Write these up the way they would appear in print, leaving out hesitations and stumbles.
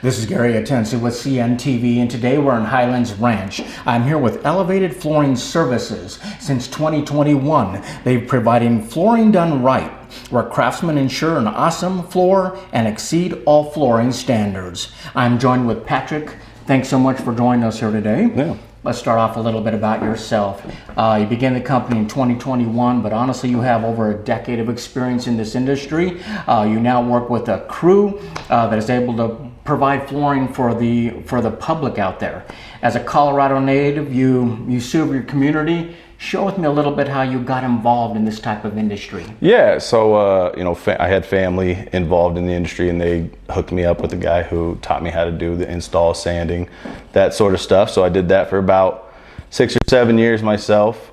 This is Gary Atencio with CNTV, and today we're in Highlands Ranch. I'm here with Elevated Flooring Services. Since 2021, they've providing flooring done right, where craftsmen ensure an awesome floor and exceed all flooring standards. I'm joined with Patrick. Thanks so much for joining us here today. Yeah. Let's start off a little bit about yourself. You began the company in 2021, but honestly, you have over a decade of experience in this industry. You now work with a crew that is able to provide flooring for the public out there. As a Colorado native, you serve your community. Share with me a little bit how you got involved in this type of industry. Yeah, so I had family involved in the industry, and they hooked me up with a guy who taught me how to do the install, sanding, that sort of stuff. So I did that for about 6 or 7 years myself.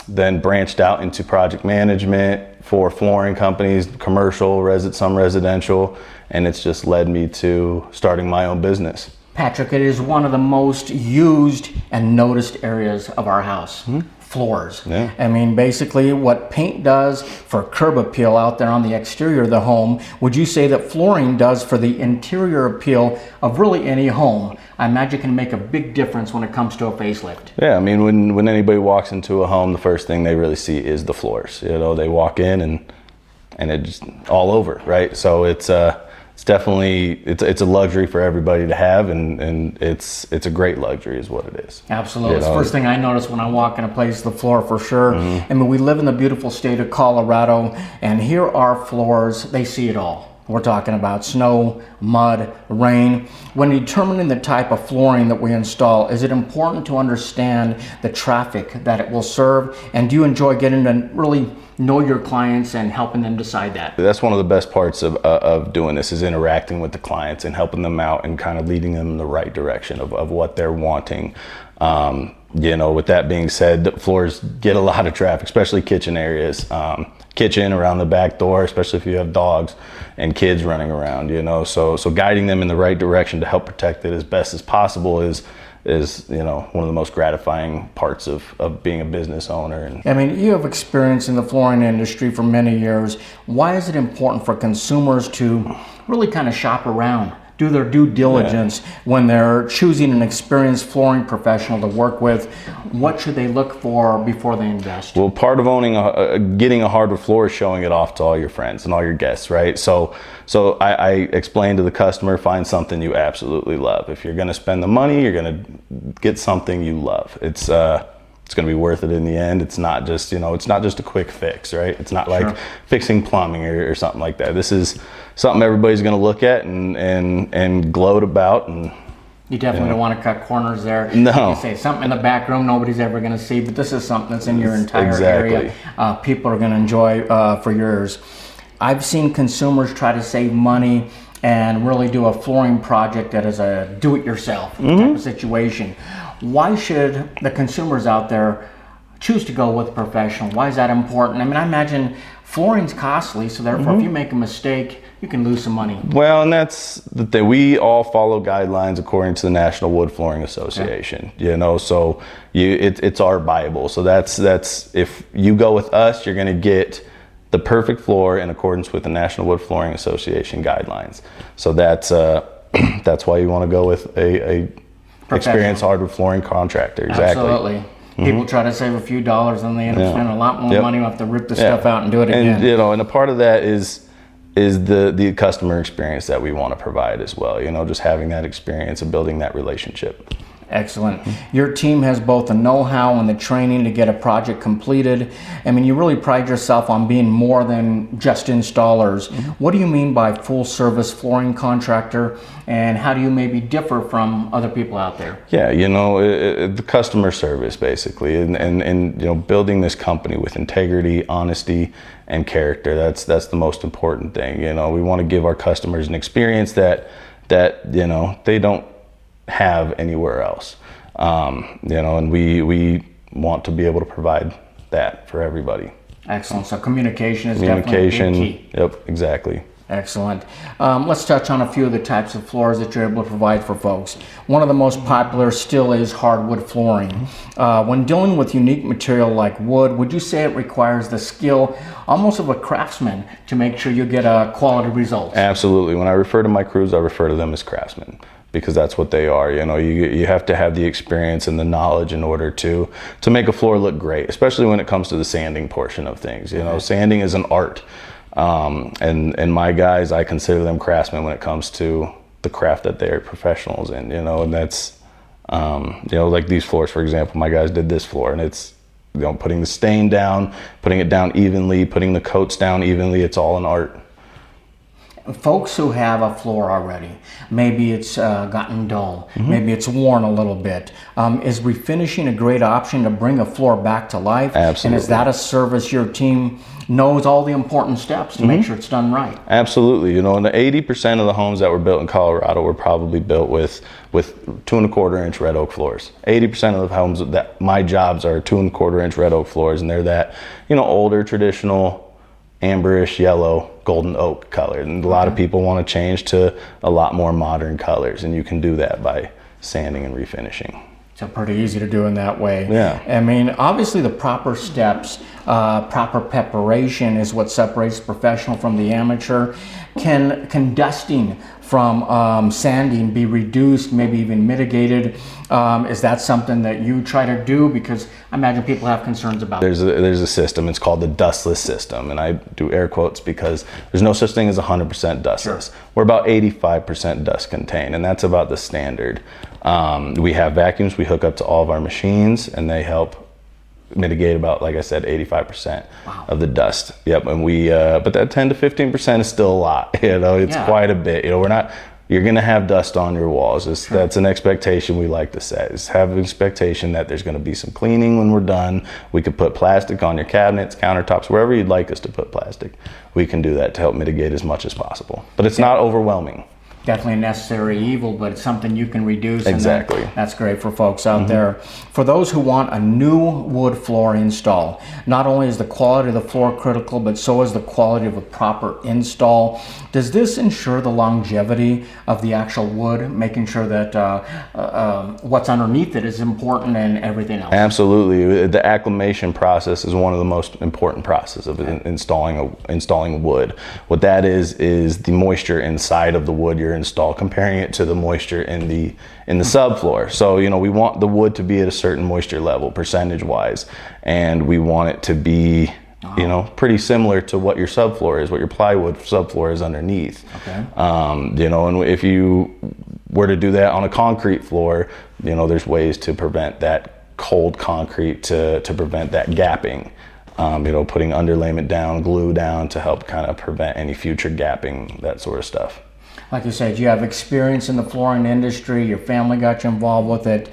Then branched out into project management for flooring companies, commercial, some residential, and it's just led me to starting my own business. Patrick, it is one of the most used and noticed areas of our house. Floors. Yeah. I mean, basically what paint does for curb appeal out there on the exterior of the home, would you say that flooring does for the interior appeal of really any home? I imagine it can make a big difference when it comes to a facelift. Yeah, I mean, when anybody walks into a home, the first thing they really see is the floors. They walk in and it's all over, right? So it's definitely it's a luxury for everybody to have, and it's a great luxury is what it is. Absolutely. It's the first thing I notice when I walk in a place, the floor for sure. I mean, we live in the beautiful state of Colorado, and here are floors, they see it all. We're talking about snow, mud, rain. When determining the type of flooring that we install, is it important to understand the traffic that it will serve? And do you enjoy getting to really know your clients and helping them decide that? That's one of the best parts of doing this, is interacting with the clients and helping them out and kind of leading them in the right direction of what they're wanting. With that being said, the floors get a lot of traffic, especially kitchen areas. Kitchen, around the back door, especially if you have dogs and kids running around, so guiding them in the right direction to help protect it as best as possible is one of the most gratifying parts of being a business owner. And I mean, you have experience in the flooring industry for many years. Why is it important for consumers to really kind of shop around, do their due diligence when they're choosing an experienced flooring professional to work with? What should they look for before they invest? Well, part of owning getting a hardwood floor is showing it off to all your friends and all your guests, right? So I explain to the customer, find something you absolutely love. If you're going to spend the money, you're going to get something you love. It's going to be worth it in the end. It's not just a quick fix, right? It's not like fixing plumbing or something like that. This is something everybody's going to look at and gloat about. And you definitely don't want to cut corners there. No. Like you say, something in the back room nobody's ever going to see, but this is something that's in your entire area. People are going to enjoy for yours. I've seen consumers try to save money and really do a flooring project that is a do-it-yourself type of situation. Why should the consumers out there choose to go with a professional? Why is that important? I mean, I imagine flooring's costly, so therefore if you make a mistake, you can lose some money. Well, and that's the thing. We all follow guidelines according to the National Wood Flooring Association. So it's our Bible. So that's if you go with us, you're going to get the perfect floor in accordance with the National Wood Flooring Association guidelines. So that's why you want to go with a experienced hardwood flooring contractor. Exactly. Absolutely. People try to save a few dollars and they end up spending a lot more money. We'll have to rip the stuff out and do it again. And a part of that is the customer experience that we want to provide as well. Just having that experience and building that relationship. Excellent. Your team has both the know-how and the training to get a project completed. I mean, you really pride yourself on being more than just installers. What do you mean by full-service flooring contractor, and how do you maybe differ from other people out there? Yeah, the customer service basically, and building this company with integrity, honesty, and character. That's the most important thing. We want to give our customers an experience that they don't have anywhere else, and we want to be able to provide that for everybody. Excellent. So communication is definitely a big key. Yep, exactly. Excellent. Let's touch on a few of the types of floors that you're able to provide for folks. One of the most popular still is hardwood flooring. When dealing with unique material like wood, would you say it requires the skill almost of a craftsman to make sure you get a quality result? Absolutely. When I refer to my crews, I refer to them as craftsmen, because that's what they are. You know, you have to have the experience and the knowledge in order to make a floor look great, especially when it comes to the sanding portion of things. You know, sanding is an art. And my guys, I consider them craftsmen when it comes to the craft that they're professionals in, you know, and that's, you know, like these floors, for example, my guys did this floor, and it's, you know, putting the stain down, putting it down evenly, putting the coats down evenly, it's all an art. Folks who have a floor already, maybe it's gotten dull, maybe it's worn a little bit. Is refinishing a great option to bring a floor back to life? Absolutely. And is that a service your team knows all the important steps to make sure it's done right? Absolutely. You know, and the 80% of the homes that were built in Colorado were probably built with 2¼ inch red oak floors. 80% of the homes that my jobs are 2¼ inch red oak floors, and they're that, you know, older, traditional, amberish yellow, golden oak color. And a lot of people want to change to a lot more modern colors, and you can do that by sanding and refinishing. So pretty easy to do in that way. Yeah. I mean, obviously the proper steps, proper preparation is what separates the professional from the amateur. Can dusting from sanding be reduced, maybe even mitigated? Is that something that you try to do? Because I imagine people have concerns about it. There's a system, it's called the dustless system, and I do air quotes because there's no such thing as 100% dustless. Sure. We're about 85% dust contained, and that's about the standard. We have vacuums we hook up to all of our machines, and they help mitigate about, like I said, 85% of the dust. Yep, and but that 10 to 15% is still a lot. You know, it's quite a bit. You know, you're gonna have dust on your walls. That's an expectation we like to set, is have an expectation that there's gonna be some cleaning when we're done. We could put plastic on your cabinets, countertops, wherever you'd like us to put plastic. We can do that to help mitigate as much as possible. But it's not overwhelming. Definitely a necessary evil, but it's something you can reduce. Exactly. And that's great for folks out there. For those who want a new wood floor install, not only is the quality of the floor critical, but so is the quality of a proper install. Does this ensure the longevity of the actual wood, making sure that what's underneath it is important and everything else? Absolutely. The acclimation process is one of the most important processes of installing wood. What that is the moisture inside of the wood you're install, comparing it to the moisture in the subfloor. So, you know, we want the wood to be at a certain moisture level, percentage wise, and we want it to be, you know, pretty similar to what your subfloor is, what your plywood subfloor is underneath. Okay. You know, and if you were to do that on a concrete floor, you know, there's ways to prevent that cold concrete to prevent that gapping. You know, putting underlayment down, glue down to help kind of prevent any future gapping, that sort of stuff. Like you said, you have experience in the flooring industry, your family got you involved with it.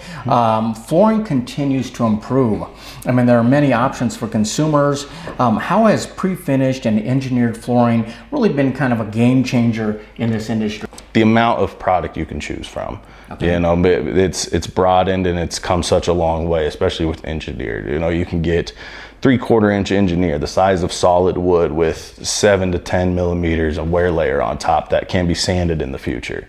Flooring continues to improve. I mean, there are many options for consumers. How has pre-finished and engineered flooring really been kind of a game changer in this industry? The amount of product you can choose from. Okay. You know, it's broadened and it's come such a long way, especially with engineered. You know, you can get 3/4 inch engineered, the size of solid wood, with 7 to 10 millimeters of wear layer on top that can be sanded in the future.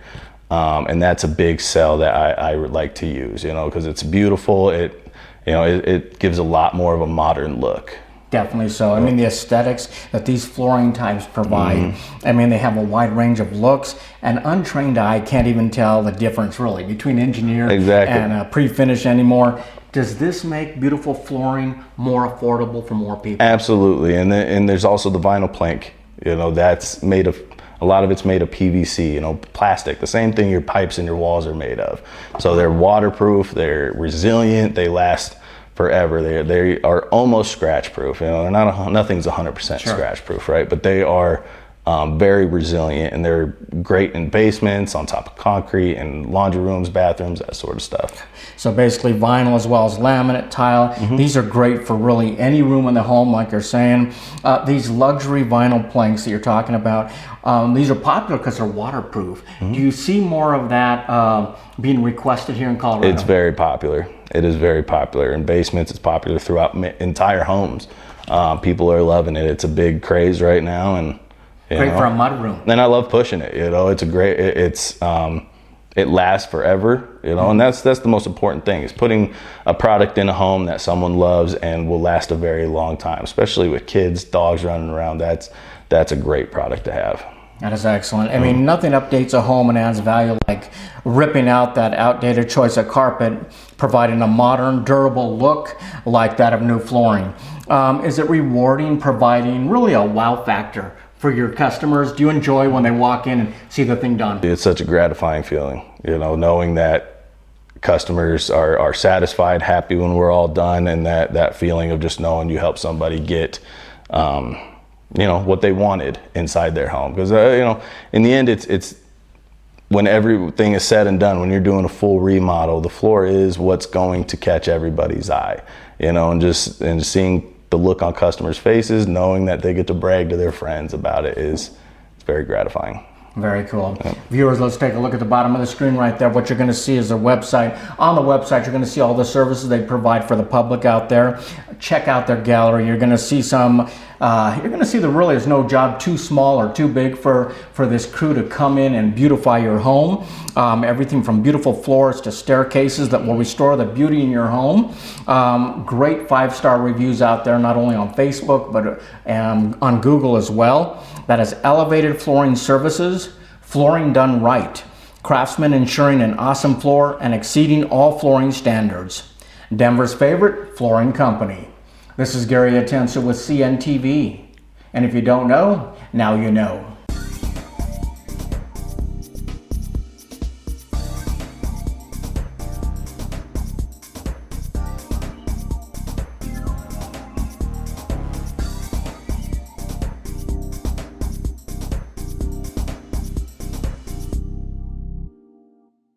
And that's a big sell that I would like to use, you know, because it's beautiful. It gives a lot more of a modern look. Definitely so. I mean, the aesthetics that these flooring types provide, I mean, they have a wide range of looks. An untrained eye can't even tell the difference really between engineered and pre-finished anymore. Does this make beautiful flooring more affordable for more people? Absolutely, and there's also the vinyl plank. You know, that's made of, a lot of it's made of PVC, you know, plastic. The same thing your pipes and your walls are made of. So they're waterproof, they're resilient, they last forever. They are almost scratch proof. You know, they're not nothing's 100% scratch proof, right? But they are very resilient, and they're great in basements, on top of concrete, and laundry rooms, bathrooms, that sort of stuff. So basically vinyl as well as laminate, tile. These are great for really any room in the home, like you're saying. These luxury vinyl planks that you're talking about, these are popular because they're waterproof. Do you see more of that being requested here in Colorado? It's very popular. It is very popular. In basements, it's popular throughout entire homes. People are loving it. It's a big craze right now, and Great for a mud room. And I love pushing it. It's a great. It lasts forever. And that's the most important thing, is putting a product in a home that someone loves and will last a very long time. Especially with kids, dogs running around. That's a great product to have. That is excellent. I mean, nothing updates a home and adds value like ripping out that outdated choice of carpet, providing a modern, durable look like that of new flooring. Is it rewarding, providing really a wow factor for your customers? Do you enjoy when they walk in and see the thing done? It's such a gratifying feeling, knowing that customers are satisfied, happy when we're all done, and that feeling of just knowing you help somebody get what they wanted inside their home. Because in the end, it's when everything is said and done, when you're doing a full remodel, the floor is what's going to catch everybody's eye. And just seeing the look on customers' faces, knowing that they get to brag to their friends about it's very gratifying. Very cool. Yep. Viewers, let's take a look at the bottom of the screen right there. What you're going to see is their website. On the website, you're going to see all the services they provide for the public out there. Check out their gallery. You're going to see there really is no job too small or too big for this crew to come in and beautify your home. Everything from beautiful floors to staircases that will restore the beauty in your home. Great 5-star reviews out there, not only on Facebook, but on Google as well. That is Elevated Flooring Services, flooring done right. Craftsmen ensuring an awesome floor and exceeding all flooring standards. Denver's favorite flooring company. This is Gary Atencio with CNTV. And if you don't know, now you know.